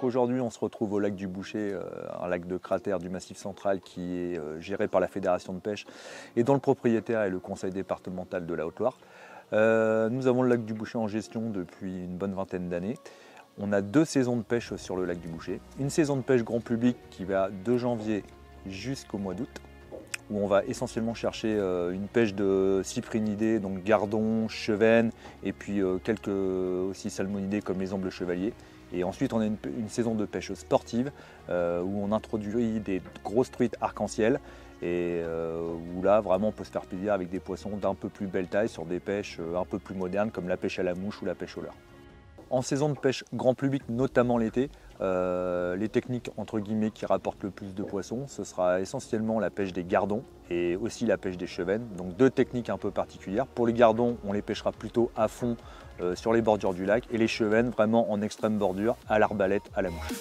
Aujourd'hui, on se retrouve au lac du Bouchet, un lac de cratère du Massif central qui est géré par la Fédération de pêche et dont le propriétaire est le conseil départemental de la Haute-Loire. Nous avons le lac du Bouchet en gestion depuis une bonne vingtaine d'années. On a 2 saisons de pêche sur le lac du Bouchet. Une saison de pêche grand public qui va de janvier jusqu'au mois d'août, où on va essentiellement chercher une pêche de cyprinidés, donc gardons, chevennes, et puis quelques aussi salmonidés comme les ambles chevaliers. Et ensuite, on a une saison de pêche sportive où on introduit des grosses truites arc-en-ciel et où là, vraiment, on peut se faire plaisir avec des poissons d'un peu plus belle taille sur des pêches un peu plus modernes comme la pêche à la mouche ou la pêche au leurre. En saison de pêche grand public, notamment l'été, les techniques entre guillemets qui rapportent le plus de poissons, ce sera essentiellement la pêche des gardons et aussi la pêche des chevennes. Donc 2 techniques un peu particulières. Pour les gardons, on les pêchera plutôt à fond sur les bordures du lac et les chevennes vraiment en extrême bordure, à l'arbalète, à la mouche.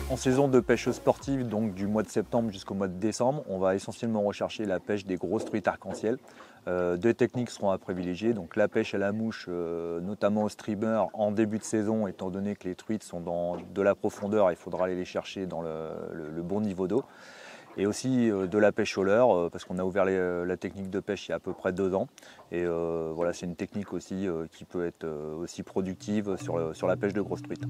En saison de pêche sportive, donc du mois de septembre jusqu'au mois de décembre, on va essentiellement rechercher la pêche des grosses truites arc-en-ciel. 2 techniques seront à privilégier, donc la pêche à la mouche, notamment au streamer en début de saison, étant donné que les truites sont dans de la profondeur, il faudra aller les chercher dans le bon niveau d'eau. Et aussi de la pêche au leurre, parce qu'on a ouvert la technique de pêche il y a à peu près 2 ans. Et voilà, c'est une technique aussi qui peut être aussi productive sur la pêche de grosses truites.